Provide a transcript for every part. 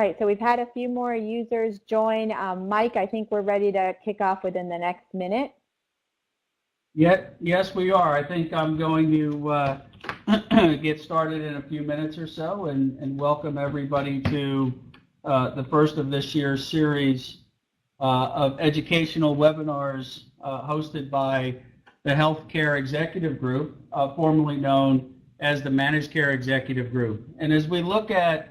right, so we've had a few more users join. Mike, I think we're ready to kick off within the next minute. Yes, we are. I think I'm going to get started in a few minutes or so and welcome everybody to the first of this year's series of educational webinars hosted by the HealthCare Executive Group, formerly known as the Managed Care Executive Group. And as we look at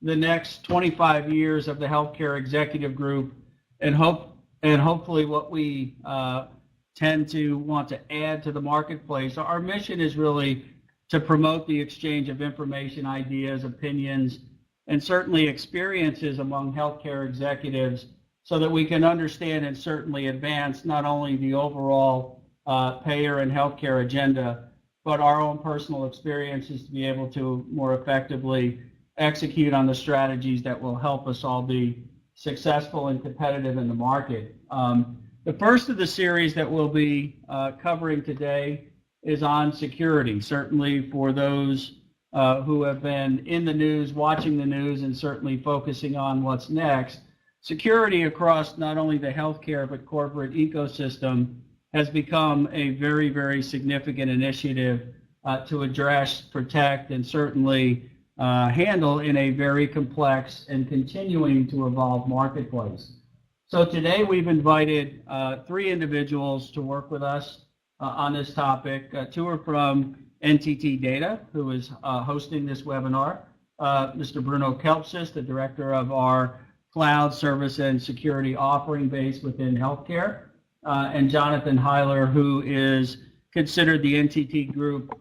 the next 25 years of the HealthCare Executive Group and hopefully what we tend to want to add to the marketplace, our mission is really to promote the exchange of information, ideas, opinions, and certainly experiences among healthcare executives so that we can understand and certainly advance not only the overall payer and healthcare agenda, but our own personal experiences to be able to more effectively execute on the strategies that will help us all be successful and competitive in the market. The first of the series that we'll be covering today is on security. Certainly for those who have been in the news, watching the news, and certainly focusing on what's next, security across not only the healthcare but corporate ecosystem has become a very, very significant initiative to address, protect, and certainly handle in a very complex and continuing to evolve marketplace. So today we've invited 3 individuals to work with us on this topic. 2 are from NTT Data, who is hosting this webinar. Mr. Bruno Kelpsis, the director of our cloud service and security offering base within healthcare, and Jonathan Heiler, who is considered the NTT Group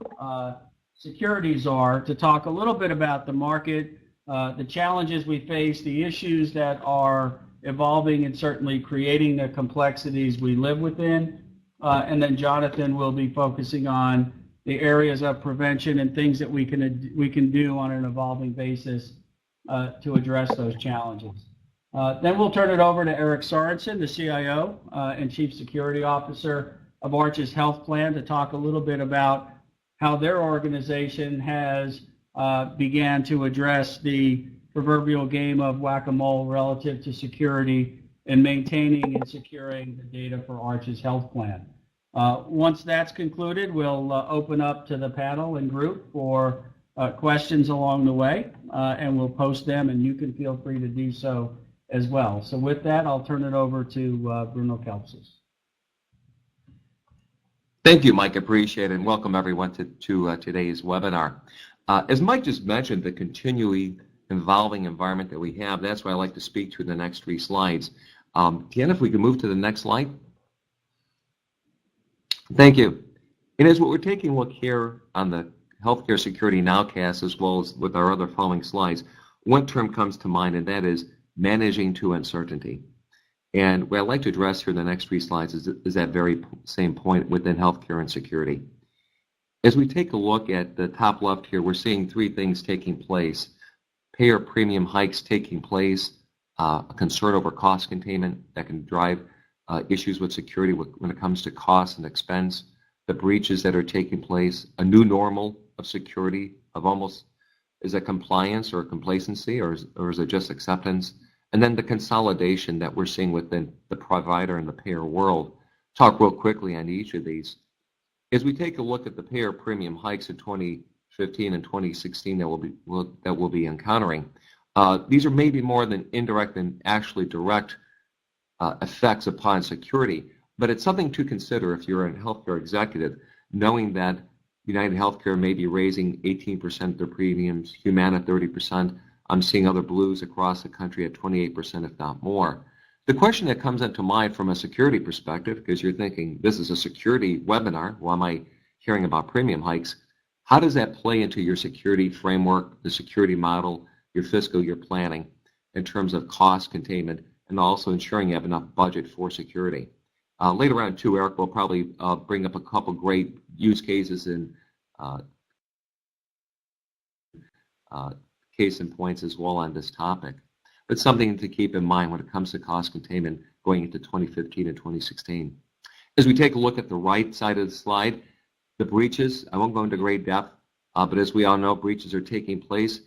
security czar, to talk a little bit about the market, the challenges we face, the issues that are evolving and certainly creating the complexities we live within. And then Jonathan will be focusing on the areas of prevention and things that we can do on an evolving basis to address those challenges. Then we'll turn it over to Eric Sorensen, the CIO and Chief Security Officer of Arch's Health Plan, to talk a little bit about how their organization has began to address the proverbial game of whack-a-mole relative to security and maintaining and securing the data for Arch's Health Plan. Once that's concluded, we'll open up to the panel and group for questions along the way, and we'll post them, and you can feel free to do so as well. So with that, I'll turn it over to Bruno Kelpsis. Thank you, Mike. Appreciate it, and welcome everyone to today's webinar. As Mike just mentioned, the continually evolving environment that we have, that's what I like to speak to in the next 3 slides. Deanna, if we can move to the next slide. Thank you. And as we're taking a look here on the Healthcare Security Nowcast, as well as with our other following slides, one term comes to mind, and that is managing to uncertainty. And what I'd like to address here in the next 3 slides is that very same point within healthcare and security. As we take a look at the top left here, we're seeing 3 things taking place. Payer premium hikes taking place, a concern over cost containment that can drive issues with security when it comes to cost and expense, the breaches that are taking place, a new normal of security of almost, is it compliance or complacency, or is it just acceptance? And then the consolidation that we're seeing within the provider and the payer world. Talk real quickly on each of these. As we take a look at the payer premium hikes in 2015 and 2016 that we'll be encountering, these are maybe more than indirect than actually direct effects upon security, but it's something to consider if you're a healthcare executive, knowing that United Healthcare may be raising 18% of their premiums, Humana 30%. I'm seeing other blues across the country at 28%, if not more. The question that comes into mind from a security perspective, because you're thinking this is a security webinar, why am I hearing about premium hikes? How does that play into your security framework, the security model, your fiscal year planning in terms of cost containment, and also ensuring you have enough budget for security? Later on too, Eric will probably bring up a couple great use cases and case in points as well on this topic. But something to keep in mind when it comes to cost containment going into 2015 and 2016. As we take a look at the right side of the slide, the breaches, I won't go into great depth, but as we all know, breaches are taking place.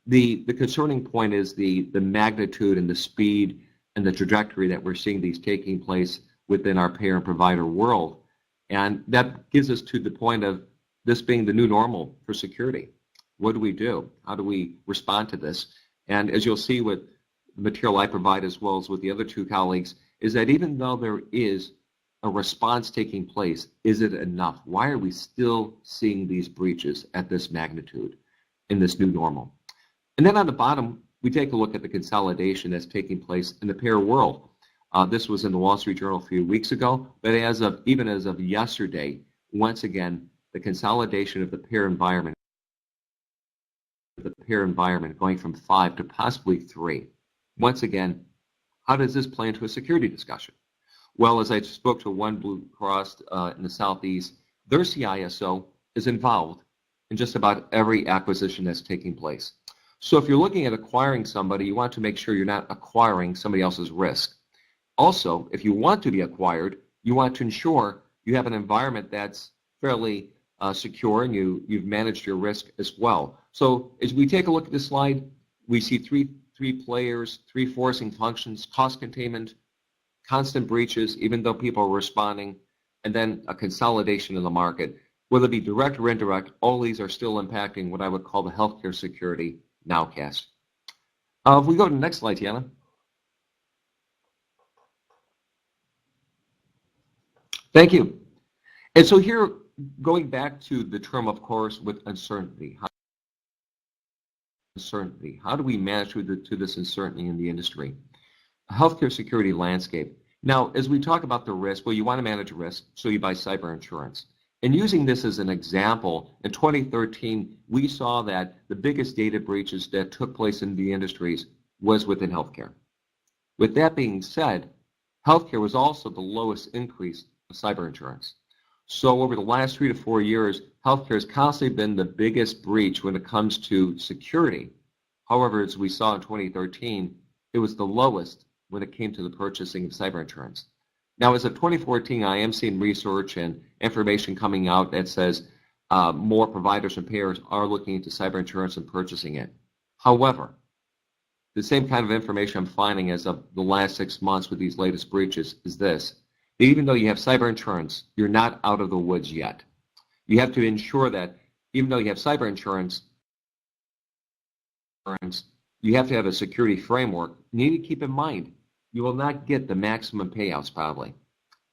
The concerning point is the magnitude and the speed and the trajectory that we're seeing these taking place within our payer and provider world. And that gives us to the point of this being the new normal for security. What do we do? How do we respond to this? And as you'll see with the material I provide as well as with the other two colleagues, is that even though there is a response taking place, is it enough? Why are we still seeing these breaches at this magnitude in this new normal? And then on the bottom, we take a look at the consolidation that's taking place in the payer world. This was in the Wall Street Journal a few weeks ago, but even as of yesterday, once again, the consolidation of the payer environment going from 5 to possibly 3. Once again, how does this play into a security discussion? Well, as I spoke to one Blue Cross in the Southeast, their CISO is involved in just about every acquisition that's taking place. So if you're looking at acquiring somebody, you want to make sure you're not acquiring somebody else's risk. Also, if you want to be acquired, you want to ensure you have an environment that's fairly secure and you've managed your risk as well. So as we take a look at this slide, we see three players, 3 forcing functions: cost containment, constant breaches, even though people are responding, and then a consolidation in the market. Whether it be direct or indirect, all these are still impacting what I would call the healthcare security nowcast. If we go to the next slide, Tiana. Thank you. And so here, going back to the term, of course, with uncertainty. How do we manage to this uncertainty in the industry? A healthcare security landscape. Now, as we talk about the risk, well, you want to manage risk, so you buy cyber insurance. And using this as an example, in 2013, we saw that the biggest data breaches that took place in the industries was within healthcare. With that being said, healthcare was also the lowest increase of cyber insurance. So over the last 3 to 4 years, healthcare has constantly been the biggest breach when it comes to security. However, as we saw in 2013, it was the lowest when it came to the purchasing of cyber insurance. Now, as of 2014, I am seeing research and information coming out that says more providers and payers are looking into cyber insurance and purchasing it. However, the same kind of information I'm finding as of the last 6 months with these latest breaches is this: that even though you have cyber insurance, you're not out of the woods yet. You have to ensure that even though you have cyber insurance, you have to have a security framework. You need to keep in mind, you will not get the maximum payouts probably.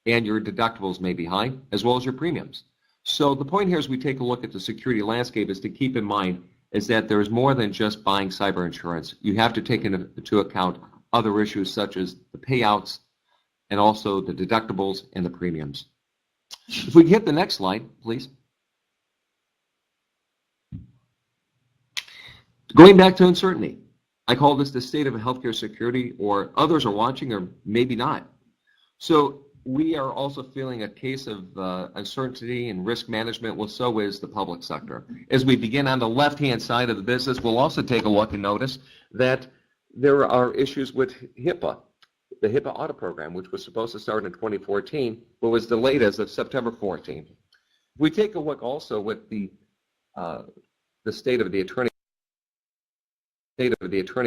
And your deductibles may be high, as well as your premiums. So the point here as we take a look at the security landscape is to keep in mind is that there is more than just buying cyber insurance. You have to take into account other issues such as the payouts and also the deductibles and the premiums. If we hit the next slide, please. Going back to uncertainty, I call this the state of healthcare security, or others are watching or maybe not. So we are also feeling a case of uncertainty and risk management. Well, so is the public sector. As we begin on the left-hand side of the business, we'll also take a look and notice that there are issues with HIPAA, the HIPAA audit program, which was supposed to start in 2014, but was delayed as of September 14. We take a look also with the state of the Attorney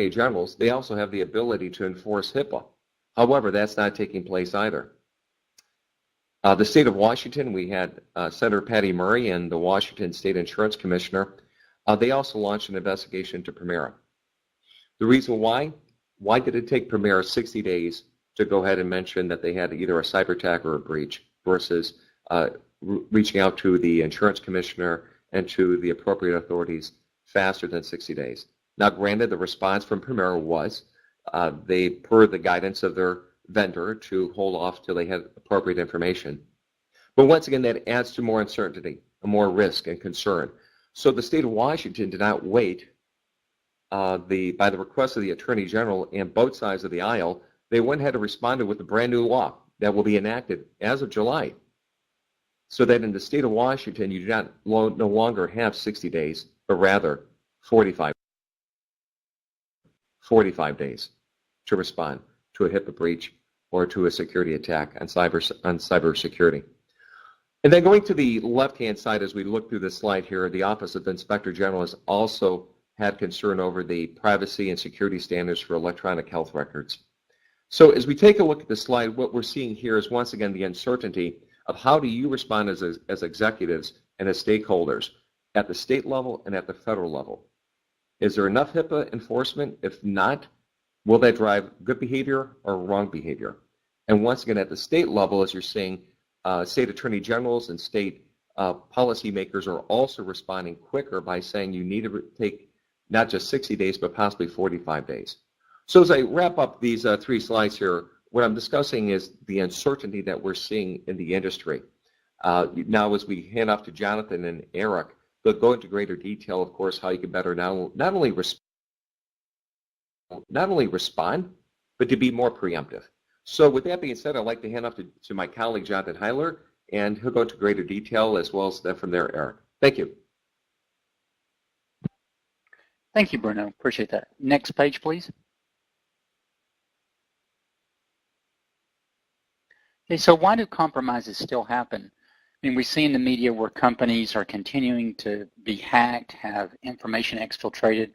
Generals. They also have the ability to enforce HIPAA. However, that's not taking place either. The state of Washington, we had Senator Patty Murray and the Washington State Insurance Commissioner. They also launched an investigation into Premera. The reason why did it take Premera 60 days to go ahead and mention that they had either a cyber attack or a breach versus reaching out to the insurance commissioner and to the appropriate authorities faster than 60 days? Now, granted, the response from Premera was they, per the guidance of their vendor, to hold off till they had appropriate information. But once again, that adds to more uncertainty, more risk and concern. So the state of Washington did not wait by the request of the Attorney General and both sides of the aisle. They went ahead and responded with a brand new law that will be enacted as of July. So that in the state of Washington, you do not no longer have 60 days, but rather 45 days to respond to a HIPAA breach or to a security attack on cyber security. And then going to the left-hand side as we look through this slide here, the Office of the Inspector General has also had concern over the privacy and security standards for electronic health records. So as we take a look at the slide, what we're seeing here is once again the uncertainty of how do you respond as executives and as stakeholders at the state level and at the federal level. Is there enough HIPAA enforcement? If not, will that drive good behavior or wrong behavior? And once again, at the state level, as you're seeing, state attorney generals and state policymakers are also responding quicker by saying you need to take not just 60 days, but possibly 45 days. So as I wrap up these 3 slides here, what I'm discussing is the uncertainty that we're seeing in the industry. Now, as we hand off to Jonathan and Eric, they'll go into greater detail, of course, how you can better not only respond, but to be more preemptive. So with that being said, I'd like to hand off to my colleague, Jonathan Heiler, and he'll go into greater detail as well as from there, Eric. Thank you. Thank you, Bruno. Appreciate that. Next page, please. Okay, so why do compromises still happen? I mean, we see in the media where companies are continuing to be hacked, have information exfiltrated.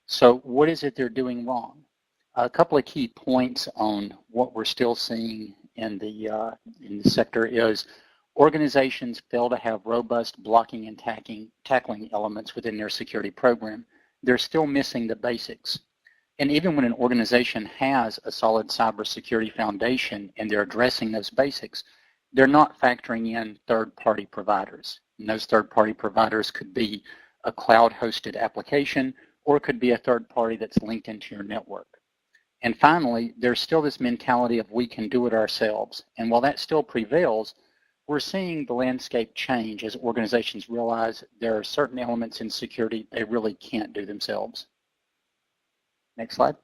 So what is it they're doing wrong? A couple of key points on what we're still seeing in the sector is organizations fail to have robust blocking and tackling elements within their security program. They're still missing the basics. And even when an organization has a solid cybersecurity foundation and they're addressing those basics, they're not factoring in third-party providers. And those third-party providers could be a cloud-hosted application, or it could be a third party that's linked into your network. And finally, there's still this mentality of we can do it ourselves. And while that still prevails, we're seeing the landscape change as organizations realize there are certain elements in security they really can't do themselves. Next slide.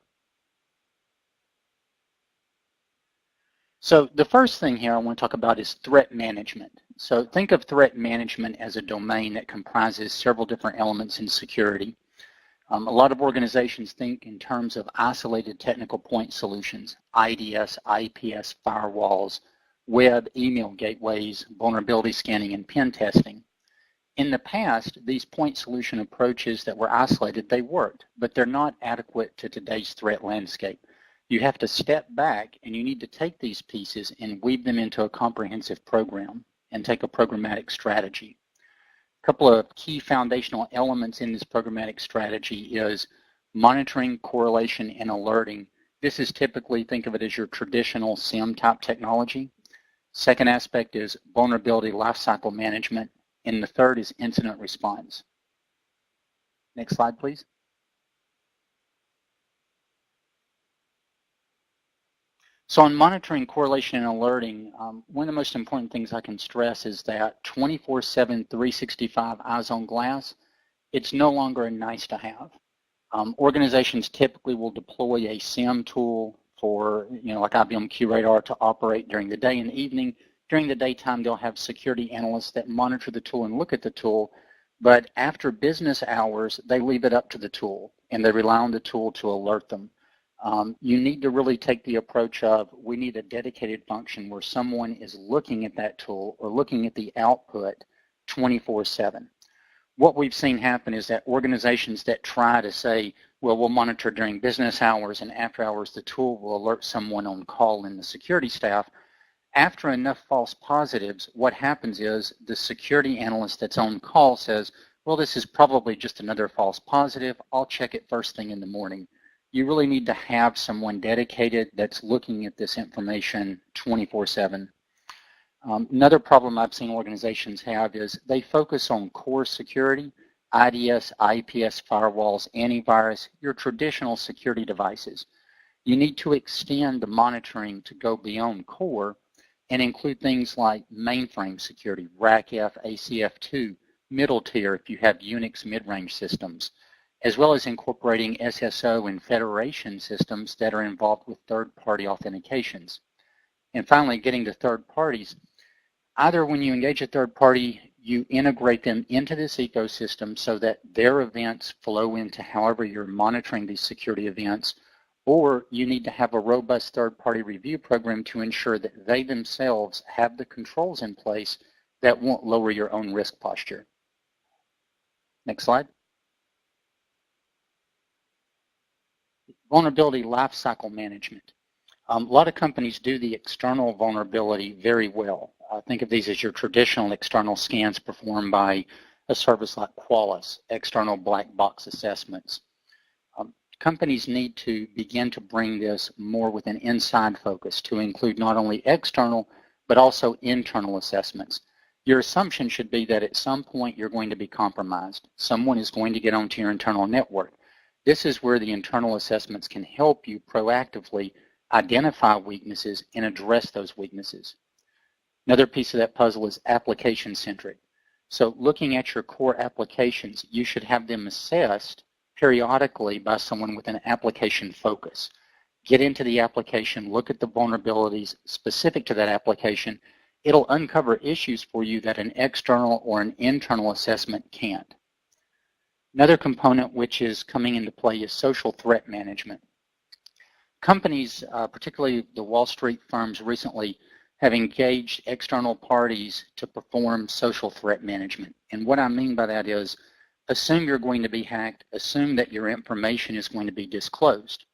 So the first thing here I want to talk about is threat management. So think of threat management as a domain that comprises several different elements in security. A lot of organizations think in terms of isolated technical point solutions, IDS, IPS, firewalls, web, email gateways, vulnerability scanning, and pen testing. In the past, these point solution approaches that were isolated, they worked, but they're not adequate to today's threat landscape. You have to step back and you need to take these pieces and weave them into a comprehensive program and take a programmatic strategy. A couple of key foundational elements in this programmatic strategy is monitoring, correlation, and alerting. This is typically, think of it as your traditional SIEM type technology. Second aspect is vulnerability lifecycle management. And the third is incident response. Next slide, please. So on monitoring, correlation, and alerting, one of the most important things I can stress is that 24/7, 365 eyes on glass, it's no longer a nice to have. Organizations typically will deploy a SIEM tool for, like IBM QRadar to operate during the day and evening. During the daytime, they'll have security analysts that monitor the tool and look at the tool, but after business hours, they leave it up to the tool, and they rely on the tool to alert them. You need to really take the approach of, we need a dedicated function where someone is looking at that tool or looking at the output 24/7. What we've seen happen is that organizations that try to say, well, we'll monitor during business hours and after hours, the tool will alert someone on call in the security staff. After enough false positives, what happens is the security analyst that's on call says, well, this is probably just another false positive. I'll check it first thing in the morning. You really need to have someone dedicated that's looking at this information 24/7. Another problem I've seen organizations have is they focus on core security, IDS, IPS, firewalls, antivirus, your traditional security devices. You need to extend the monitoring to go beyond core and include things like mainframe security, RACF, ACF2, middle tier if you have Unix mid-range systems, as well as incorporating SSO and federation systems that are involved with third-party authentications. And finally, getting to third parties, either when you engage a third party, you integrate them into this ecosystem so that their events flow into however you're monitoring these security events, or you need to have a robust third-party review program to ensure that they themselves have the controls in place that won't lower your own risk posture. Next slide. Vulnerability lifecycle management. A lot of companies do the external vulnerability very well. Think of these as your traditional external scans performed by a service like Qualys, external black box assessments. Companies need to begin to bring this more with an inside focus to include not only external but also internal assessments. Your assumption should be that at some point you're going to be compromised. Someone is going to get onto your internal network. This is where the internal assessments can help you proactively identify weaknesses and address those weaknesses. Another piece of that puzzle is application-centric. So looking at your core applications, you should have them assessed periodically by someone with an application focus. Get into the application, look at the vulnerabilities specific to that application. It'll uncover issues for you that an external or an internal assessment can't. Another component which is coming into play is social threat management. Companies, particularly the Wall Street firms recently, have engaged external parties to perform social threat management. And what I mean by that is, assume you're going to be hacked, assume that your information is going to be disclosed.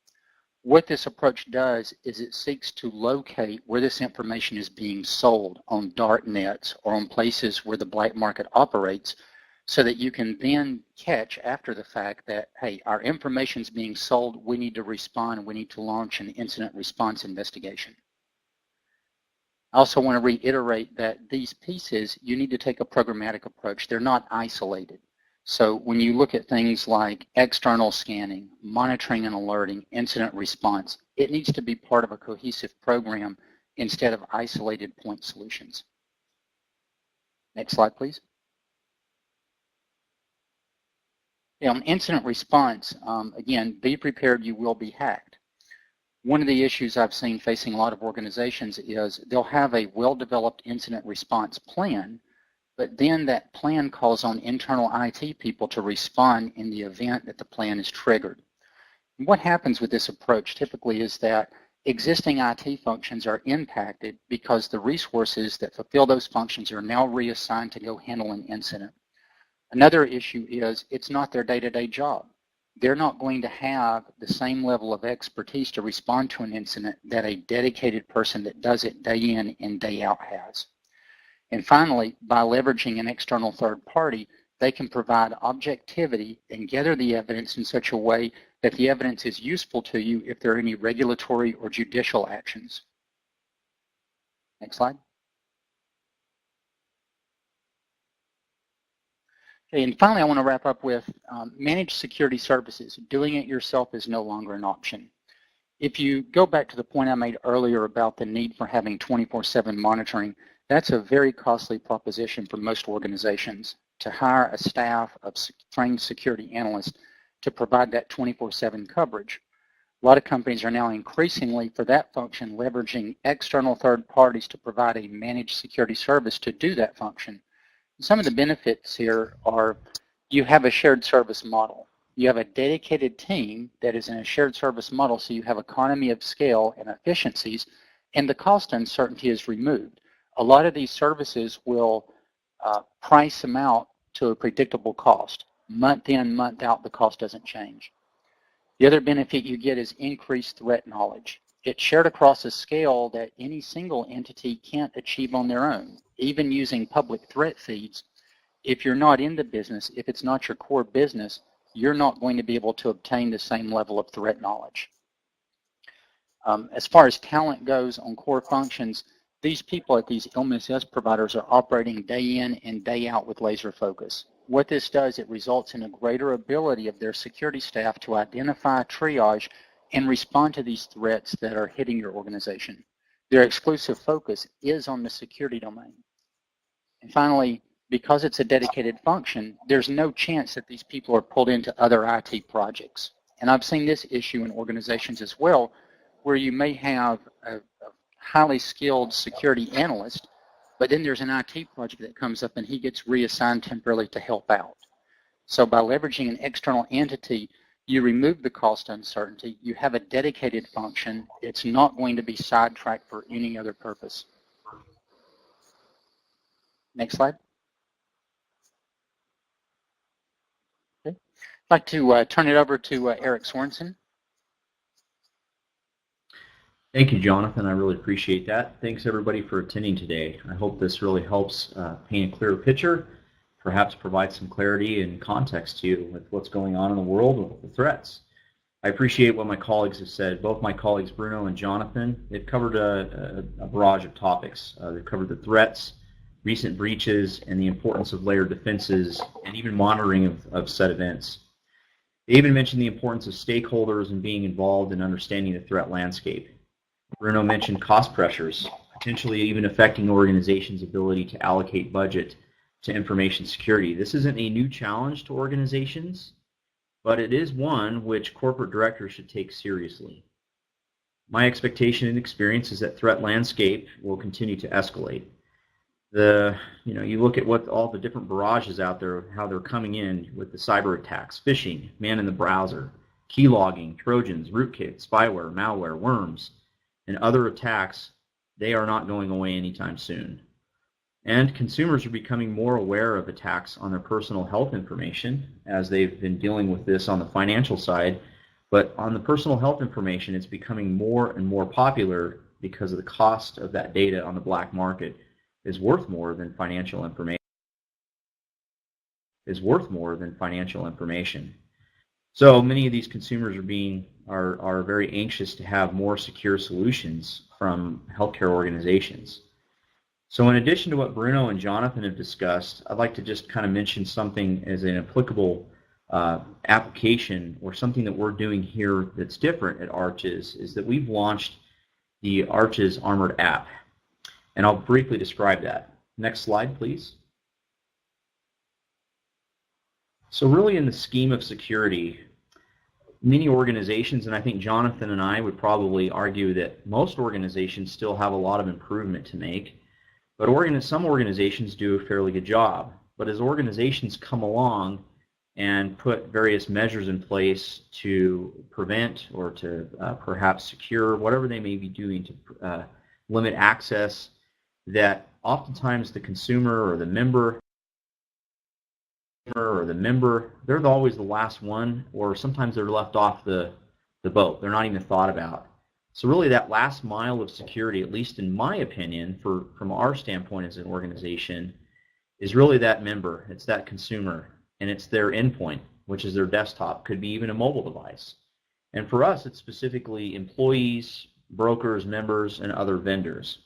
What this approach does is it seeks to locate where this information is being sold on dark nets or on places where the black market operates, so that you can then catch after the fact that, hey, our information is being sold, we need to respond, we need to launch an incident response investigation. I also want to reiterate that these pieces, you need to take a programmatic approach. They're not isolated. So when you look at things like external scanning, monitoring and alerting, incident response, it needs to be part of a cohesive program instead of isolated point solutions. Next slide, please. Yeah, on incident response, again, be prepared, you will be hacked. One of the issues I've seen facing a lot of organizations is they'll have a well-developed incident response plan, but then that plan calls on internal IT people to respond in the event that the plan is triggered. And what happens with this approach typically is that existing IT functions are impacted because the resources that fulfill those functions are now reassigned to go handle an incident. Another issue is it's not their day-to-day job. They're not going to have the same level of expertise to respond to an incident that a dedicated person that does it day in and day out has. And finally, by leveraging an external third party, they can provide objectivity and gather the evidence in such a way that the evidence is useful to you if there are any regulatory or judicial actions. Next slide. Okay, and finally, I want to wrap up with managed security services. Doing it yourself is no longer an option. If you go back to the point I made earlier about the need for having 24/7 monitoring, that's a very costly proposition for most organizations to hire a staff of trained security analysts to provide that 24/7 coverage. A lot of companies are now increasingly, for that function, leveraging external third parties to provide a managed security service to do that function. Some of the benefits here are you have a shared service model. You have a dedicated team that is in a shared service model, so you have economy of scale and efficiencies, and the cost uncertainty is removed. A lot of these services will price them out to a predictable cost. Month in, month out, the cost doesn't change. The other benefit you get is increased threat knowledge. It's shared across a scale that any single entity can't achieve on their own. Even using public threat feeds, if you're not in the business, if it's not your core business, you're not going to be able to obtain the same level of threat knowledge. As far as talent goes on core functions, these people at these LMSS providers are operating day in and day out with laser focus. What this does, it results in a greater ability of their security staff to identify, triage, and respond to these threats that are hitting your organization. Their exclusive focus is on the security domain. And finally, because it's a dedicated function, there's no chance that these people are pulled into other IT projects. And I've seen this issue in organizations as well, where you may have a highly skilled security analyst, but then there's an IT project that comes up and he gets reassigned temporarily to help out. So by leveraging an external entity, you remove the cost uncertainty, you have a dedicated function, it's not going to be sidetracked for any other purpose. Next slide. Okay. I'd like to turn it over to Eric Sorensen. Thank you, Jonathan. I really appreciate that. Thanks, everybody, for attending today. I hope this really helps paint a clearer picture, perhaps provide some clarity and context to you with what's going on in the world with the threats. I appreciate what my colleagues have said. Both my colleagues, Bruno and Jonathan, they've covered a barrage of topics. They've covered the threats, recent breaches, and the importance of layered defenses, and even monitoring of said events. They even mentioned the importance of stakeholders and being involved in understanding the threat landscape. Bruno mentioned cost pressures, potentially even affecting organizations' ability to allocate budget to information security. This isn't a new challenge to organizations, but it is one which corporate directors should take seriously. My expectation and experience is that threat landscape will continue to escalate. You look at what all the different barrages out there, how they're coming in with the cyber attacks, phishing, man in the browser, keylogging, Trojans, rootkit, spyware, malware, worms, and other attacks. They are not going away anytime soon. And consumers are becoming more aware of attacks on their personal health information, as they've been dealing with this on the financial side. But on the personal health information, it's becoming more and more popular because of the cost of that data on the black market is worth more than financial information. So many of these consumers are very anxious to have more secure solutions from healthcare organizations. So in addition to what Bruno and Jonathan have discussed, I'd like to just kind of mention something as an applicable application, or something that we're doing here that's different at Arches, is that we've launched the Arches Armored app. And I'll briefly describe that. Next slide, please. So really, in the scheme of security, many organizations, and I think Jonathan and I would probably argue that most organizations still have a lot of improvement to make. But some organizations do a fairly good job. But as organizations come along and put various measures in place to prevent or to perhaps secure whatever they may be doing to limit access, that oftentimes the consumer or the member, they're always the last one, or sometimes they're left off the boat. They're not even thought about. So really, that last mile of security, at least in my opinion, from our standpoint as an organization, is really that member. It's that consumer, and it's their endpoint, which is their desktop, could be even a mobile device. And for us, it's specifically employees, brokers, members, and other vendors.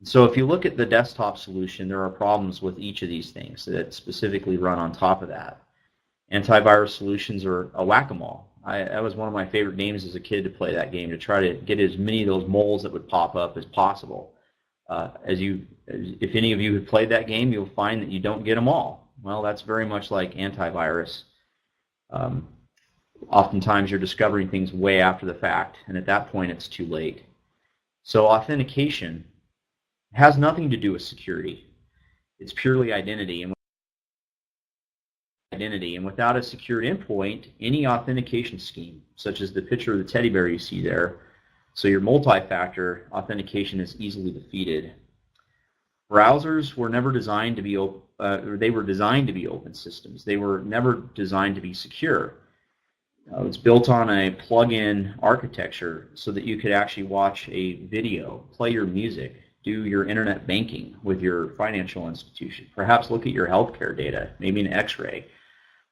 So if you look at the desktop solution, there are problems with each of these things that specifically run on top of that. Antivirus solutions are a whack-a-mole. That was one of my favorite games as a kid, to play that game, to try to get as many of those moles that would pop up as possible. If any of you have played that game, you'll find that you don't get them all. Well, that's very much like antivirus. Oftentimes you're discovering things way after the fact, and at that point it's too late. So authentication has nothing to do with security. It's purely identity. And without a secured endpoint, any authentication scheme, such as the picture of the teddy bear you see there, so your multi-factor authentication is easily defeated. Browsers were never designed to be they were designed to be open systems. They were never designed to be secure. It's built on a plug-in architecture so that you could actually watch a video, play your music, do your internet banking with your financial institution, perhaps look at your healthcare data, maybe an x-ray,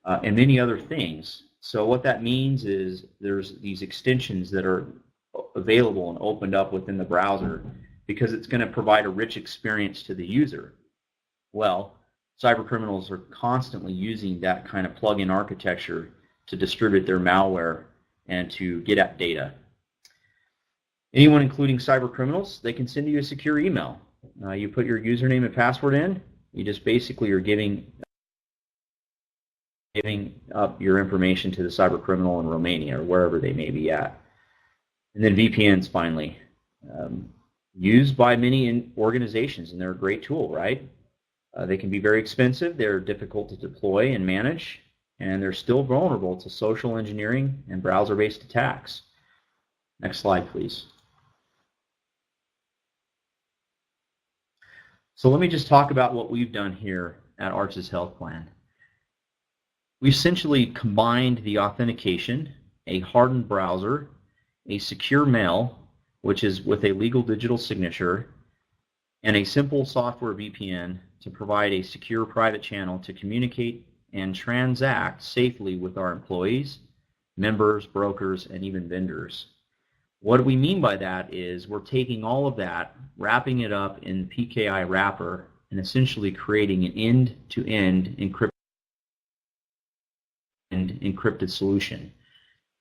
and many other things. So what that means is there's these extensions that are available and opened up within the browser because it's going to provide a rich experience to the user. Well, cybercriminals are constantly using that kind of plug-in architecture to distribute their malware and to get at data. Anyone, including cybercriminals, they can send you a secure email. You put your username and password in. You just basically are giving up your information to the cybercriminal in Romania or wherever they may be at. And then VPNs, finally, used by many organizations, and they're a great tool, right? They can be very expensive. They're difficult to deploy and manage, and they're still vulnerable to social engineering and browser-based attacks. Next slide, please. So let me just talk about what we've done here at Arches Health Plan. We essentially combined the authentication, a hardened browser, a secure mail, which is with a legal digital signature, and a simple software VPN to provide a secure private channel to communicate and transact safely with our employees, members, brokers, and even vendors. What we mean by that is we're taking all of that, wrapping it up in PKI wrapper, and essentially creating an end-to-end encrypted solution.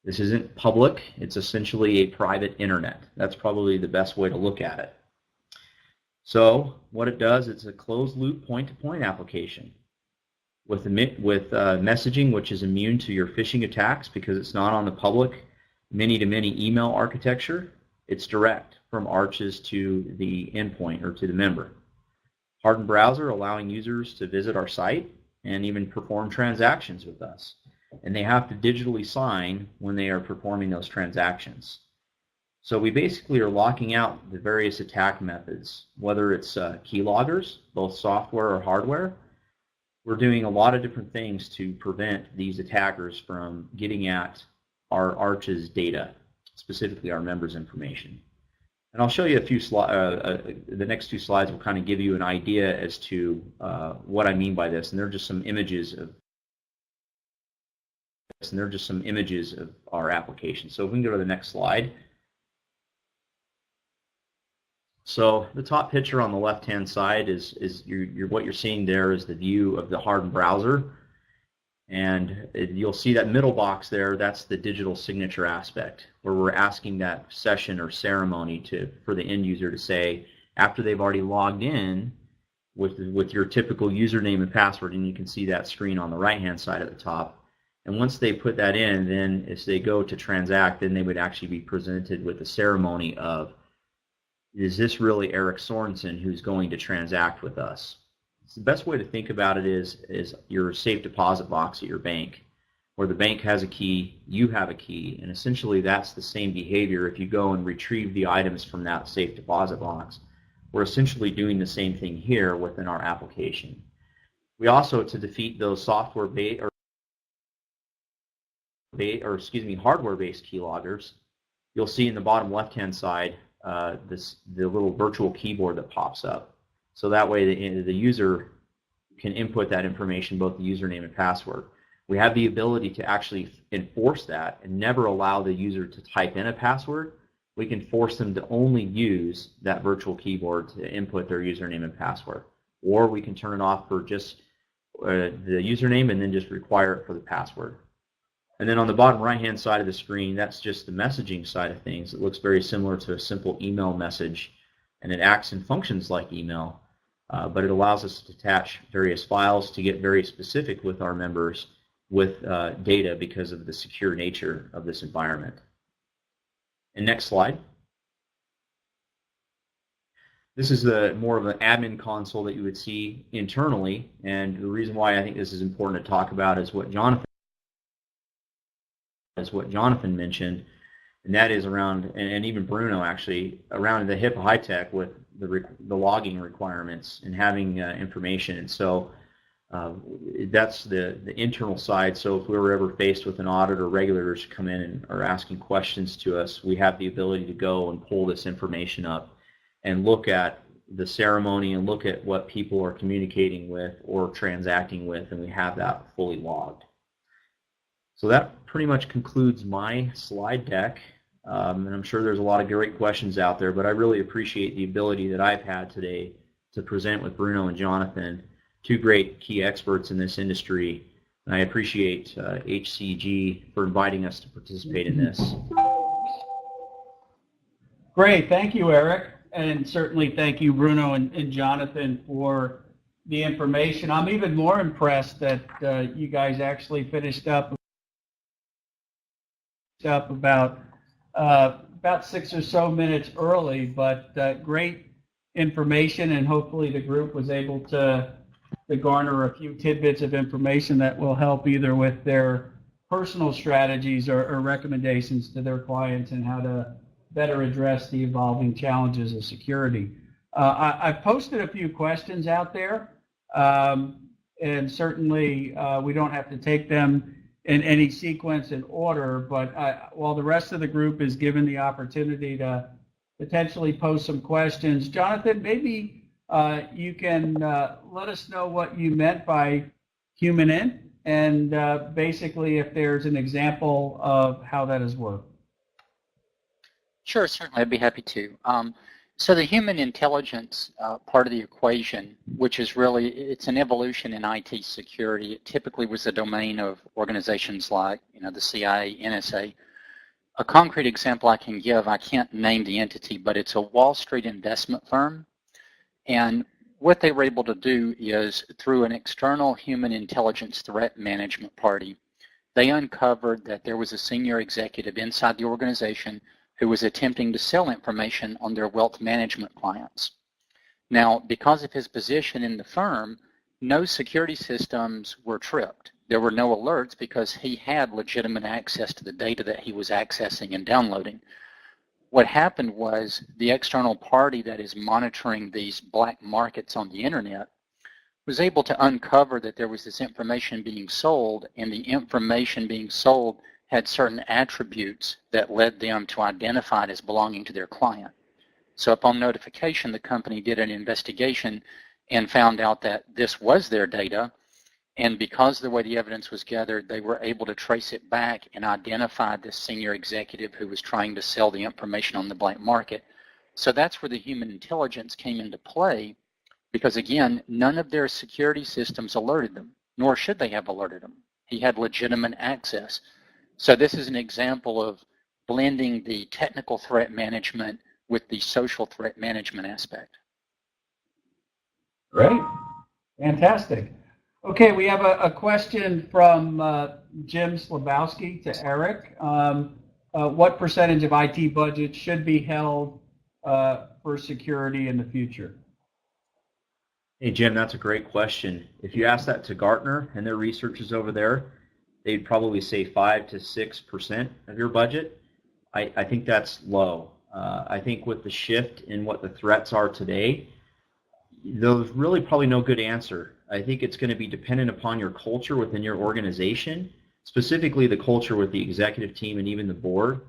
This isn't public, it's essentially a private internet. That's probably the best way to look at it. So what it does, it's a closed-loop point-to-point application with messaging which is immune to your phishing attacks because it's not on the public many-to-many email architecture. It's direct from arches to the endpoint or to the member. Hardened browser allowing users to visit our site and even perform transactions with us. And they have to digitally sign when they are performing those transactions. So we basically are locking out the various attack methods, whether it's keyloggers, both software or hardware. We're doing a lot of different things to prevent these attackers from getting at our arches data, specifically our members' information. And I'll show you a few the next two slides will kind of give you an idea as to what I mean by this, and they're just some images of our application. So if we can go to the next slide. So the top picture on the left-hand side is what you're seeing there is the view of the hardened browser, and you'll see that middle box there. That's the digital signature aspect, where we're asking that session or ceremony for the end user to say after they've already logged in with your typical username and password, and you can see that screen on the right-hand side at the top. And once they put that in, then as they go to transact, then they would actually be presented with the ceremony of, is this really Eric Sorensen who's going to transact with us? So the best way to think about it is your safe deposit box at your bank, where the bank has a key, you have a key, and essentially that's the same behavior if you go and retrieve the items from that safe deposit box. We're essentially doing the same thing here within our application. We also, to defeat those hardware-based keyloggers, you'll see in the bottom left-hand side the little virtual keyboard that pops up. So that way the user can input that information, both the username and password. We have the ability to actually enforce that and never allow the user to type in a password. We can force them to only use that virtual keyboard to input their username and password. Or we can turn it off for just the username and then just require it for the password. And then on the bottom right-hand side of the screen, that's just the messaging side of things. It looks very similar to a simple email message, and it acts and functions like email, but it allows us to attach various files to get very specific with our members with data because of the secure nature of this environment. And next slide. This is more of an admin console that you would see internally, and the reason why I think this is important to talk about is what Jonathan mentioned, and that is around, and even Bruno actually, around the HIPAA high-tech with the logging requirements and having information. And so that's the internal side. So if we were ever faced with an audit or regulators come in and are asking questions to us, we have the ability to go and pull this information up and look at the ceremony and look at what people are communicating with or transacting with, and we have that fully logged. So that pretty much concludes my slide deck, and I'm sure there's a lot of great questions out there, but I really appreciate the ability that I've had today to present with Bruno and Jonathan, two great key experts in this industry, and I appreciate HCEG for inviting us to participate in this. Great, thank you, Eric, and certainly thank you, Bruno and Jonathan, for the information. I'm even more impressed that you guys actually finished up about 6 or so minutes early, but great information, and hopefully the group was able to garner a few tidbits of information that will help either with their personal strategies or recommendations to their clients and how to better address the evolving challenges of security. I've posted a few questions out there, and certainly we don't have to take them in any sequence and order, but while the rest of the group is given the opportunity to potentially pose some questions. Jonathan, maybe you can let us know what you meant by human in, and basically if there's an example of how that has worked. Sure, certainly. I'd be happy to. So the human intelligence part of the equation, which is really, it's an evolution in IT security. It typically was the domain of organizations like, the CIA, NSA. A concrete example I can give, I can't name the entity, but it's a Wall Street investment firm. And what they were able to do is, through an external human intelligence threat management party, they uncovered that there was a senior executive inside the organization who was attempting to sell information on their wealth management clients. Now, because of his position in the firm, no security systems were tripped. There were no alerts because he had legitimate access to the data that he was accessing and downloading. What happened was the external party that is monitoring these black markets on the internet was able to uncover that there was this information being sold, and the information being sold had certain attributes that led them to identify it as belonging to their client. So upon notification, the company did an investigation and found out that this was their data, and because of the way the evidence was gathered, they were able to trace it back and identify this senior executive who was trying to sell the information on the black market. So that's where the human intelligence came into play, because again, none of their security systems alerted them, nor should they have alerted them. He had legitimate access. So this is an example of blending the technical threat management with the social threat management aspect. Great. Fantastic. Okay, we have a question from Jim Slabowski to Eric. What percentage of IT budget should be held for security in the future? Hey, Jim, that's a great question. If you ask that to Gartner and their researchers over there, they'd probably say 5 to 6% of your budget. I think that's low. I think with the shift in what the threats are today, there's really probably no good answer. I think it's going to be dependent upon your culture within your organization, specifically the culture with the executive team and even the board,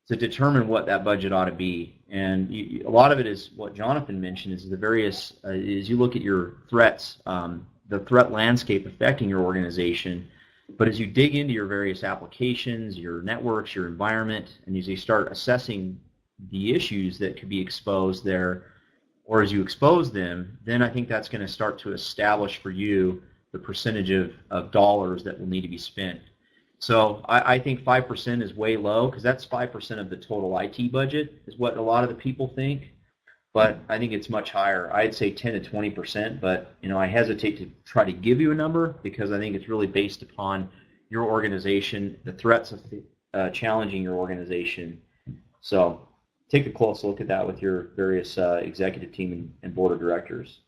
to determine what that budget ought to be. And a lot of it is what Jonathan mentioned, is the various, as you look at your threats, the threat landscape affecting your organization. But as you dig into your various applications, your networks, your environment, and as you start assessing the issues that could be exposed there, or as you expose them, then I think that's going to start to establish for you the percentage of dollars that will need to be spent. So I think 5% is way low, because that's 5% of the total IT budget is what a lot of the people think. But I think it's much higher. I'd say 10 to 20%, but I hesitate to try to give you a number, because I think it's really based upon your organization, the threats of challenging your organization. So take a close look at that with your various executive team and board of directors.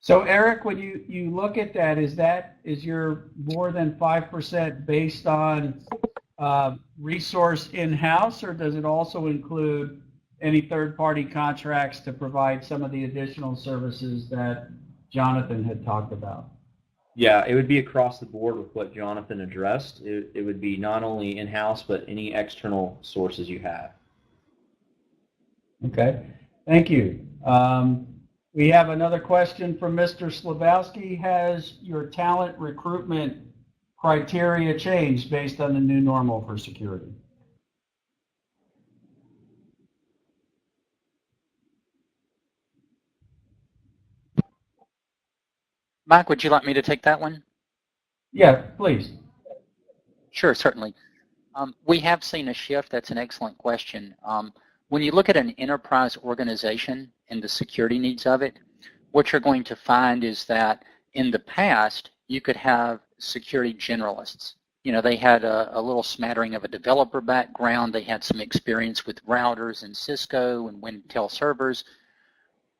So Eric, when you look at that, is your more than 5% based on resource in-house, or does it also include any third-party contracts to provide some of the additional services that Jonathan had talked about? Yeah, it would be across the board with what Jonathan addressed. It would be not only in-house, but any external sources you have. Okay, thank you. We have another question from Mr. Slabowski. Has your talent recruitment criteria changed based on the new normal for security? Mike, would you like me to take that one? Yeah, please. Sure, certainly. We have seen a shift. That's an excellent question. When you look at an enterprise organization and the security needs of it, what you're going to find is that in the past, you could have security generalists. They had a little smattering of a developer background. They had some experience with routers and Cisco and Wintel servers.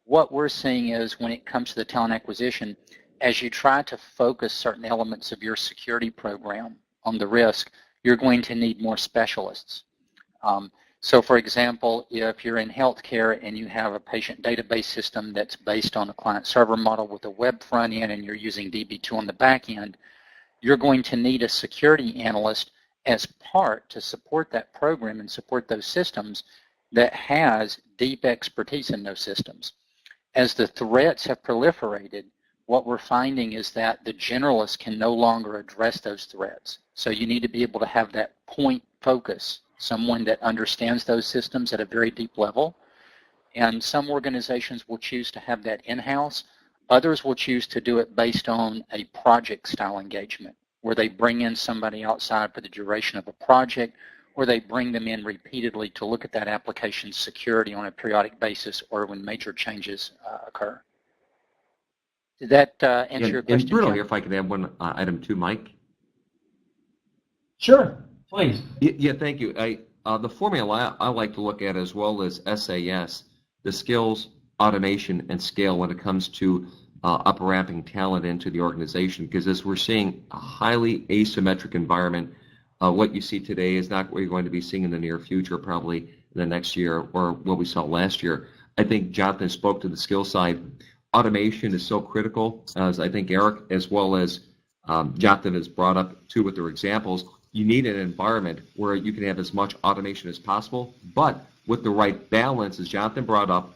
What we're seeing is, when it comes to the talent acquisition, as you try to focus certain elements of your security program on the risk, you're going to need more specialists. So for example, if you're in healthcare and you have a patient database system that's based on a client server model with a web front end, and you're using DB2 on the back end, you're going to need a security analyst as part to support that program and support those systems. that has deep expertise in those systems. As the threats have proliferated, what we're finding is that the generalists can no longer address those threats. So you need to be able to have that point focus, someone that understands those systems at a very deep level. And some organizations will choose to have that in-house. Others will choose to do it based on a project-style engagement, where they bring in somebody outside for the duration of a project, or they bring them in repeatedly to look at that application's security on a periodic basis or when major changes occur. Did that answer your question, And Bruno, John? here, if I could add one item to Mike. Sure, please. Yeah, thank you. The formula I like to look at as well as SAS, the skills, automation, and scale when it comes to up-ramping talent into the organization, because as we're seeing a highly asymmetric environment, what you see today is not what you're going to be seeing in the near future, probably in the next year or what we saw last year. I think Jonathan spoke to the skill side. Automation is so critical, as I think Eric, as well as Jonathan has brought up too with their examples. You need an environment where you can have as much automation as possible, but with the right balance, as Jonathan brought up,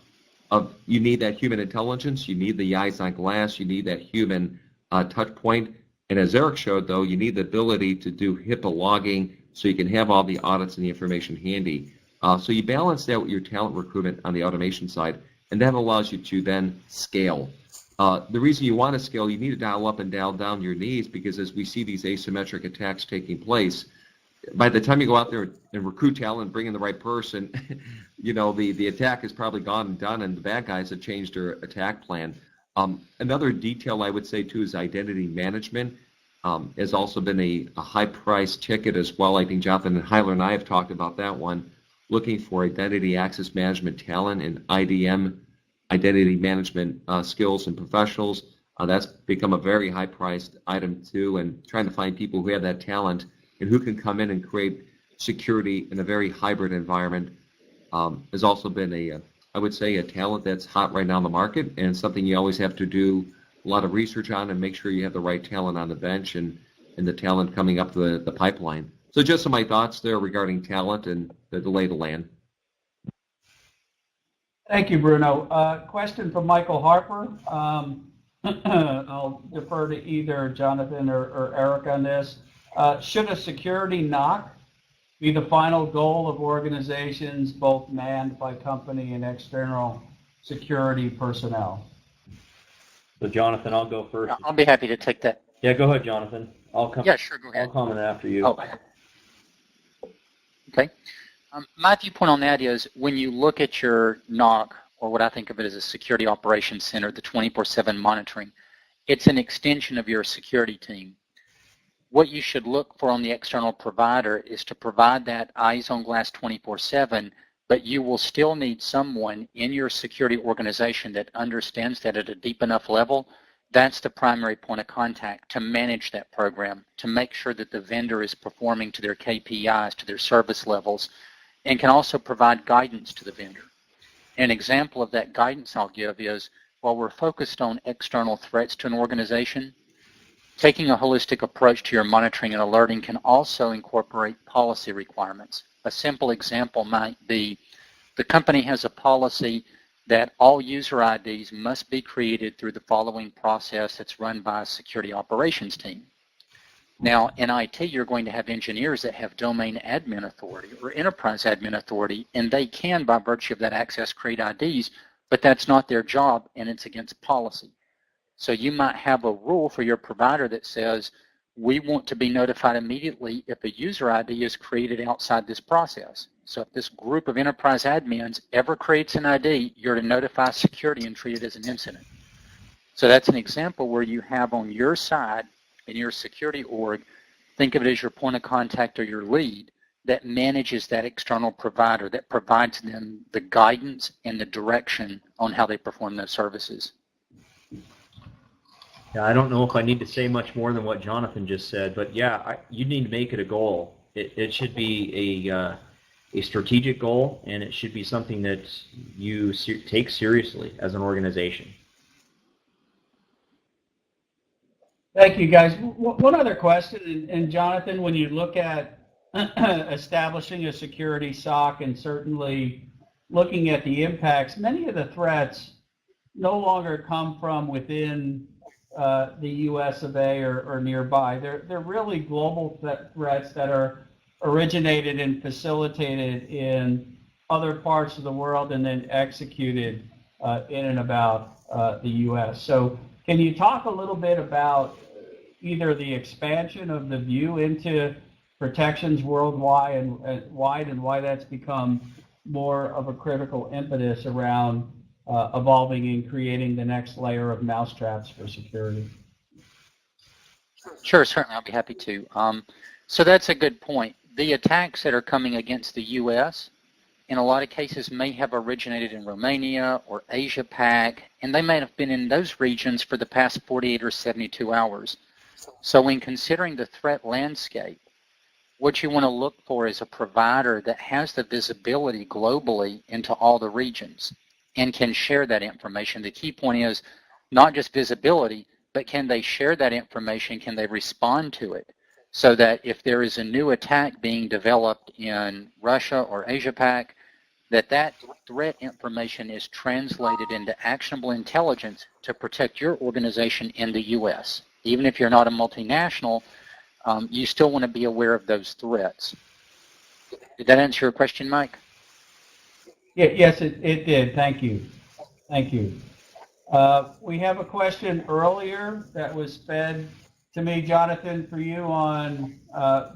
of you need that human intelligence, you need the eyes on glass, you need that human touch point. And as Eric showed, though, you need the ability to do HIPAA logging so you can have all the audits and the information handy. So you balance that with your talent recruitment on the automation side, and that allows you to then scale. The reason you want to scale, you need to dial up and dial down your needs, because as we see these asymmetric attacks taking place, by the time you go out there and recruit talent and bring in the right person, you know, the attack is probably gone and done, and the bad guys have changed their attack plan. Another detail I would say, too, is identity management has also been a high-price ticket as well. I think Jonathan and Hyler and I have talked about that one, looking for identity access management talent and IDM, identity management skills and professionals. That's become a very high-priced item, too, and trying to find people who have that talent and who can come in and create security in a very hybrid environment has also been I would say, a talent that's hot right now in the market, and something you always have to do a lot of research on and make sure you have the right talent on the bench and the talent coming up the pipeline. So just some of my thoughts there regarding talent and the lay of the land. Thank you, Bruno. Question from Michael Harper. I'll defer to either Jonathan or Eric on this. Should a security knock be the final goal of organizations both manned by company and external security personnel? So Jonathan, I'll go first. I'll be happy to take that. Yeah, go ahead, Jonathan. Yeah, sure, go ahead. I'll comment after you. Oh. Okay. My viewpoint on that is when you look at your NOC, or what I think of it as a security operations center, the 24/7 monitoring, it's an extension of your security team. What you should look for on the external provider is to provide that eyes on glass 24/7, but you will still need someone in your security organization that understands that at a deep enough level. That's the primary point of contact to manage that program, to make sure that the vendor is performing to their KPIs, to their service levels, and can also provide guidance to the vendor. An example of that guidance I'll give is, while we're focused on external threats to an organization, taking a holistic approach to your monitoring and alerting can also incorporate policy requirements. A simple example might be the company has a policy that all user IDs must be created through the following process that's run by a security operations team. Now, in IT, you're going to have engineers that have domain admin authority or enterprise admin authority, and they can, by virtue of that access, create IDs, but that's not their job, and it's against policy. So you might have a rule for your provider that says, we want to be notified immediately if a user ID is created outside this process. So if this group of enterprise admins ever creates an ID, you're to notify security and treat it as an incident. So that's an example where you have on your side, in your security org, think of it as your point of contact or your lead that manages that external provider, that provides them the guidance and the direction on how they perform those services. Yeah, I don't know if I need to say much more than what Jonathan just said, but yeah, you need to make it a goal. It should be a strategic goal, and it should be something that you take seriously as an organization. Thank you, guys. One other question, and Jonathan, when you look at establishing a security SOC, and certainly looking at the impacts, many of the threats no longer come from within the U.S. of A. or nearby. They're really global threats that are originated and facilitated in other parts of the world and then executed in and about the U.S. So can you talk a little bit about either the expansion of the view into protections worldwide and why that's become more of a critical impetus around evolving and creating the next layer of mousetraps for security? Sure, certainly, I'll be happy to. So that's a good point. The attacks that are coming against the U.S. in a lot of cases may have originated in Romania or Asia Pac, and they may have been in those regions for the past 48 or 72 hours. So when considering the threat landscape, what you want to look for is a provider that has the visibility globally into all the regions and can share that information. The key point is not just visibility, but can they share that information? Can they respond to it? So that if there is a new attack being developed in Russia or Asia Pac, that threat information is translated into actionable intelligence to protect your organization in the U.S. Even if you're not a multinational, you still want to be aware of those threats. Did that answer your question, Mike? Yeah, yes, it did. Thank you. Thank you. We have a question earlier that was fed to me, Jonathan, for you on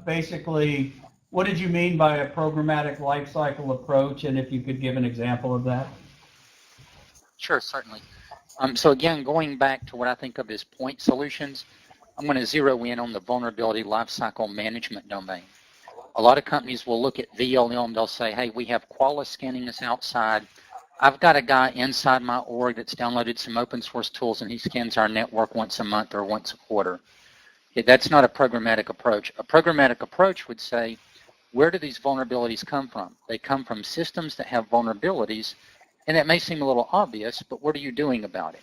basically what did you mean by a programmatic lifecycle approach, and if you could give an example of that? Sure, certainly. So again, going back to what I think of as point solutions, I'm going to zero in on the vulnerability lifecycle management domain. A lot of companies will look at VLM, they'll say, hey, we have Qualys scanning us outside. I've got a guy inside my org that's downloaded some open source tools and he scans our network once a month or once a quarter. Okay, that's not a programmatic approach. A programmatic approach would say, where do these vulnerabilities come from? They come from systems that have vulnerabilities, and that may seem a little obvious, but what are you doing about it?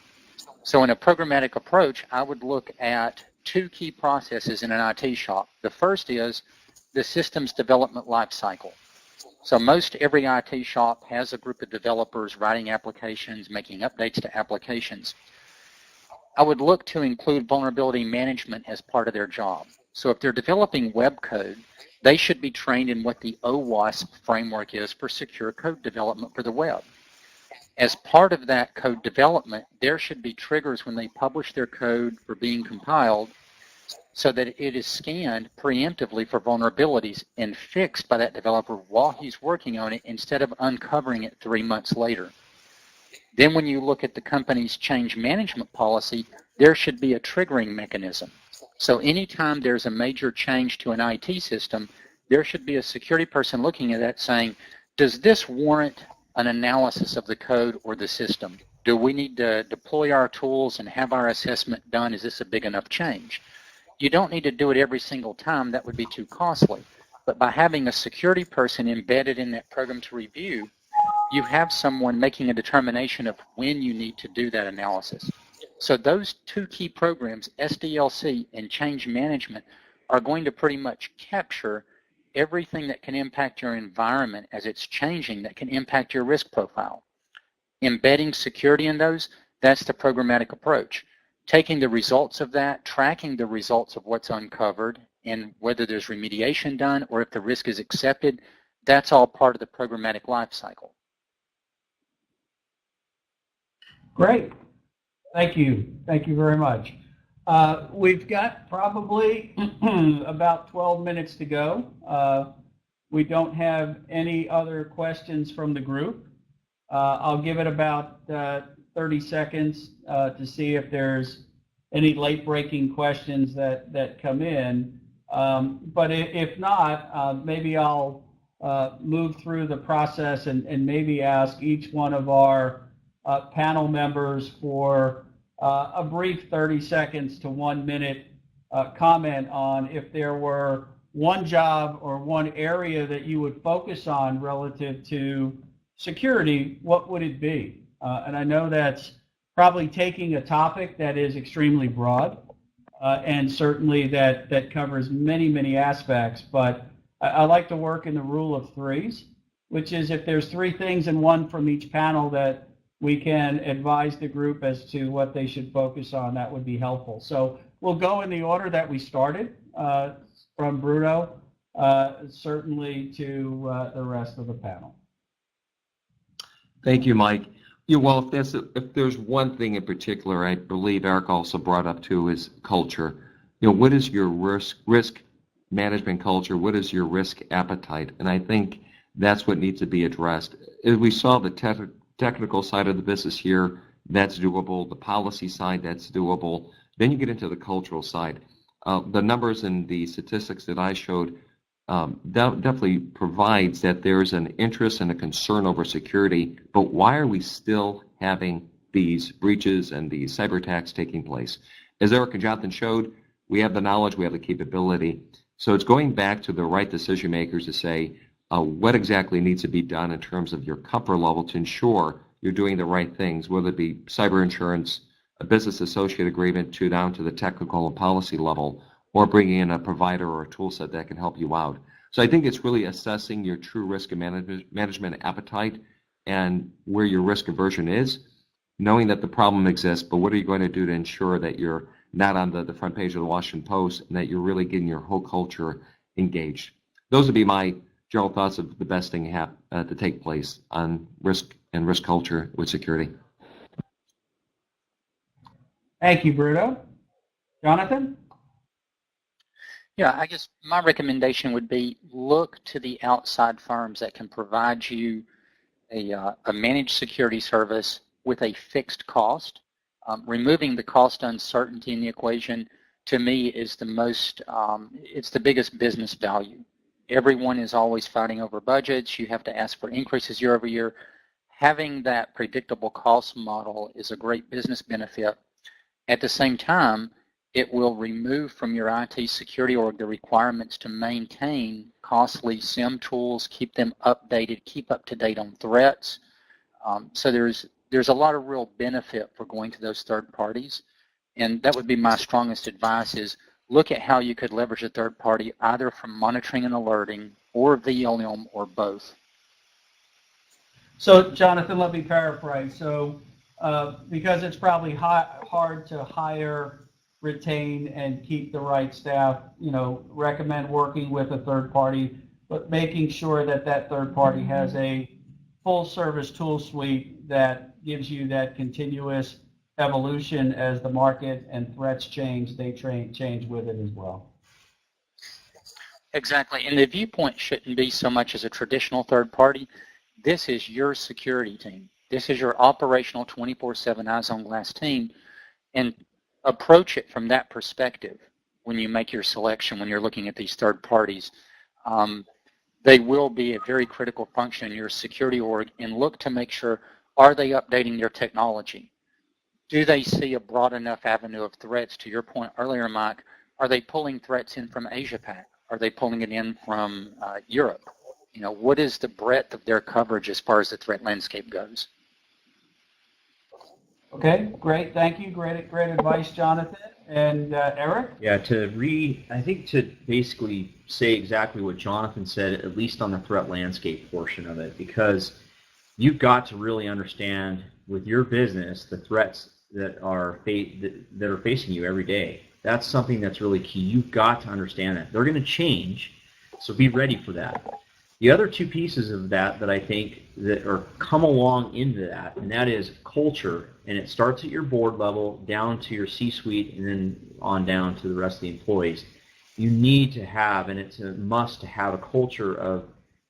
So in a programmatic approach, I would look at two key processes in an IT shop. The first is the systems development lifecycle. So most every IT shop has a group of developers writing applications, making updates to applications. I would look to include vulnerability management as part of their job. So if they're developing web code, they should be trained in what the OWASP framework is for secure code development for the web. As part of that code development, there should be triggers when they publish their code for being compiled so that it is scanned preemptively for vulnerabilities and fixed by that developer while he's working on it instead of uncovering it 3 months later. Then when you look at the company's change management policy, there should be a triggering mechanism. So anytime there's a major change to an IT system, there should be a security person looking at that saying, does this warrant an analysis of the code or the system? Do we need to deploy our tools and have our assessment done? Is this a big enough change? You don't need to do it every single time. That would be too costly. But by having a security person embedded in that program to review, you have someone making a determination of when you need to do that analysis. So those two key programs, SDLC and change management, are going to pretty much capture everything that can impact your environment as it's changing that can impact your risk profile. Embedding security in those, that's the programmatic approach. Taking the results of that, tracking the results of what's uncovered, and whether there's remediation done or if the risk is accepted, that's all part of the programmatic lifecycle. Great. Thank you. Thank you very much. We've got probably about 12 minutes to go. We don't have any other questions from the group. I'll give it about 30 seconds to see if there's any late-breaking questions that come in. But if not, maybe I'll move through the process and maybe ask each one of our panel members for a brief 30 seconds to 1 minute comment on if there were one job or one area that you would focus on relative to security, what would it be? And I know that's probably taking a topic that is extremely broad and certainly that covers many, many aspects, but I like to work in the rule of threes. which is if there's 3 things and 1 from each panel that we can advise the group as to what they should focus on, that would be helpful. So we'll go in the order that we started, from Bruno, certainly to the rest of the panel. Thank you, Mike. Well, if there's one thing in particular, I believe Eric also brought up too, is culture. What is your risk management culture? What is your risk appetite? And I think that's what needs to be addressed. As we saw the technical side of the business here, that's doable. The policy side, that's doable. Then you get into the cultural side. The numbers and the statistics that I showed definitely provides that there's an interest and a concern over security, but why are we still having these breaches and these cyber attacks taking place? As Eric and Jonathan showed, we have the knowledge, we have the capability. So it's going back to the right decision makers to say what exactly needs to be done in terms of your comfort level to ensure you're doing the right things, whether it be cyber insurance, a business associate agreement, to down to the technical and policy level, or bringing in a provider or a tool set that can help you out. So I think it's really assessing your true risk and management appetite and where your risk aversion is, knowing that the problem exists, but what are you going to do to ensure that you're not on the front page of the Washington Post and that you're really getting your whole culture engaged. Those would be my general thoughts of the best thing to take place on risk and risk culture with security. Thank you, Bruno. Jonathan? Yeah, I guess my recommendation would be look to the outside firms that can provide you a managed security service with a fixed cost. Removing the cost uncertainty in the equation, to me, is the most, it's the biggest business value. Everyone is always fighting over budgets. You have to ask for increases year over year. Having that predictable cost model is a great business benefit. At the same time, it will remove from your IT security org the requirements to maintain costly SIM tools, keep them updated, keep up to date on threats. So there's a lot of real benefit for going to those third parties. And that would be my strongest advice, is look at how you could leverage a third party either from monitoring and alerting or VLM or both. So, Jonathan, let me paraphrase. So, because it's probably hard to hire, retain, and keep the right staff, recommend working with a third party, but making sure that that third party has a full service tool suite that gives you that continuous evolution as the market and threats change, they change with it as well. Exactly, and the viewpoint shouldn't be so much as a traditional third party. This is your security team. This is your operational 24/7 eyes on glass team, and approach it from that perspective when you make your selection, when you're looking at these third parties. They will be a very critical function in your security org, and look to make sure, are they updating their technology? Do they see a broad enough avenue of threats? To your point earlier, Mike, are they pulling threats in from Asia Pac? Are they pulling it in from Europe? What is the breadth of their coverage as far as the threat landscape goes? Okay, great. Thank you. Great advice, Jonathan. And Eric? Yeah, I think to basically say exactly what Jonathan said, at least on the threat landscape portion of it, because you've got to really understand with your business the threats that are facing you every day. That's something that's really key. You've got to understand that. They're going to change, so be ready for that. The other two pieces of that I think that come along into that, and that is culture, and it starts at your board level down to your C-suite and then on down to the rest of the employees. You need to have, and it's a must to have, a culture of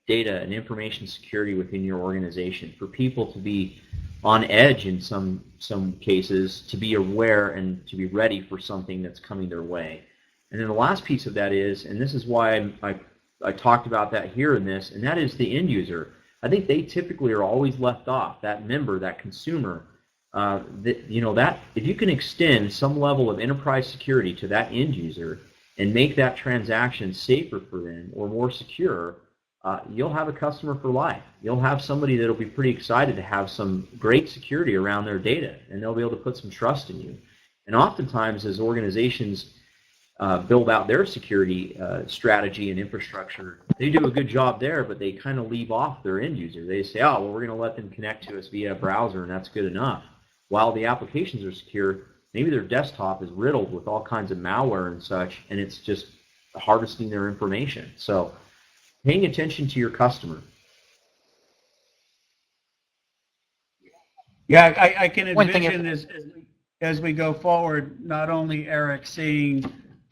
data and information security within your organization for people to be on edge in some cases, to be aware and to be ready for something that's coming their way. And then the last piece of that is, and this is why I talked about that here in this, and that is the end user. I think they typically are always left off, that member, that consumer. That if you can extend some level of enterprise security to that end user and make that transaction safer for them or more secure, you'll have a customer for life. You'll have somebody that'll be pretty excited to have some great security around their data, and they'll be able to put some trust in you. And oftentimes, as organizations build out their security strategy and infrastructure. They do a good job there, but they kind of leave off their end user. They say, oh, well, we're going to let them connect to us via a browser, and that's good enough. While the applications are secure, maybe their desktop is riddled with all kinds of malware and such, and it's just harvesting their information. So paying attention to your customer. Yeah, I can envision as we go forward, not only Eric seeing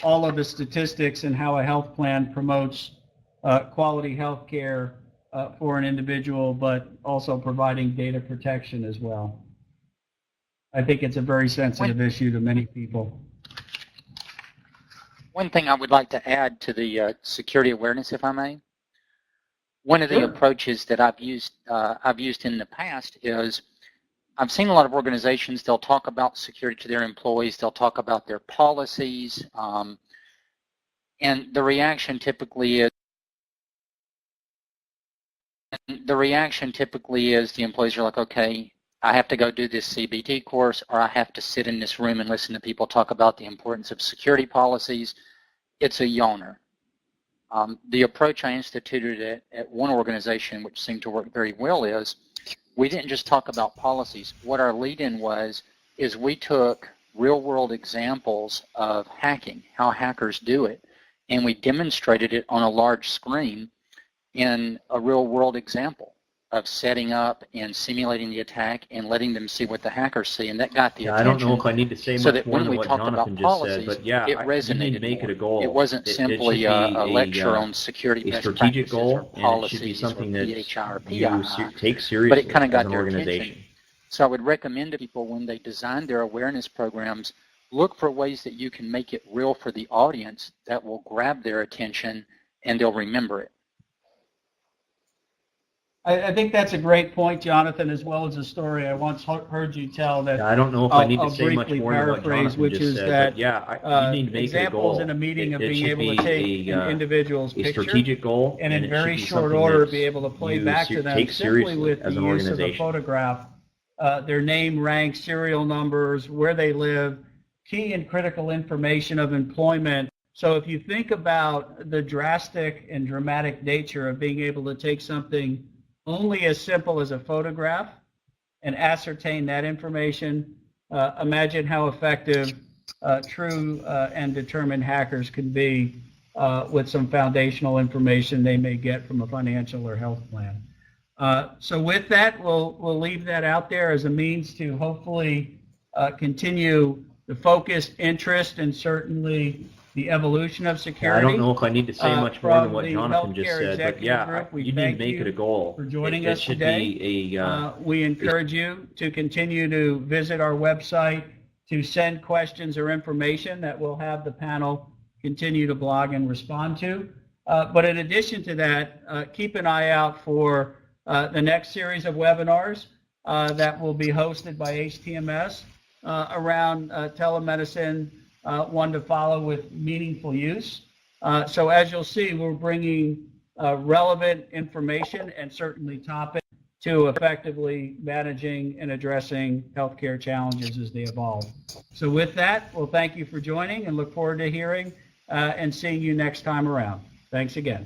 all of the statistics and how a health plan promotes quality health care for an individual, but also providing data protection as well. I think it's a very sensitive issue to many people. One thing I would like to add to the security awareness, if I may. One of the approaches that I've used in the past is I've seen a lot of organizations, they'll talk about security to their employees, they'll talk about their policies, and the reaction typically is the employees are like, okay, I have to go do this CBT course, or I have to sit in this room and listen to people talk about the importance of security policies. It's a yawner. The approach I instituted at one organization, which seemed to work very well, is we didn't just talk about policies. What our lead-in was is we took real-world examples of hacking, how hackers do it, and we demonstrated it on a large screen in a real-world example of setting up and simulating the attack and letting them see what the hackers see, and that got the attention. I don't know if I need to say so much that more when than we what talked Jonathan about just policies, said, but yeah, it resonated you make more. it a goal. It wasn't simply a lecture on security a best strategic practices goal, or policies and it should be something or that PHI or you PII, take seriously but it kind of got as an their organization. attention. So I would recommend to people when they design their awareness programs, look for ways that you can make it real for the audience that will grab their attention and they'll remember it. I think that's a great point, Jonathan, as well as a story I once heard you tell that I don't know if I need to I'll say much briefly more than what paraphrase, Jonathan which just is said, that but yeah, you need to make it a examples goal. in a meeting of It being should able to take be an individual's a picture strategic goal, and in it very should be short something order that's be able to play you back to them take simply seriously with as the an use of a organization. photograph, their name, rank, serial numbers, where they live, key and critical information of employment. So if you think about the drastic and dramatic nature of being able to take something only as simple as a photograph and ascertain that information, imagine how effective true and determined hackers can be with some foundational information they may get from a financial or health plan. So with that, we'll leave that out there as a means to hopefully continue the focused interest and certainly the evolution of security. I don't know if I need to say much more than what Jonathan just said, but yeah, you need to make it a goal. For joining us should today. be We encourage you to continue to visit our website, to send questions or information that we'll have the panel continue to blog and respond to. But in addition to that, keep an eye out for the next series of webinars that will be hosted by HTMS around telemedicine, one to follow with meaningful use. So as you'll see, we're bringing relevant information and certainly topics to effectively managing and addressing healthcare challenges as they evolve. So with that, well, thank you for joining and look forward to hearing and seeing you next time around. Thanks again.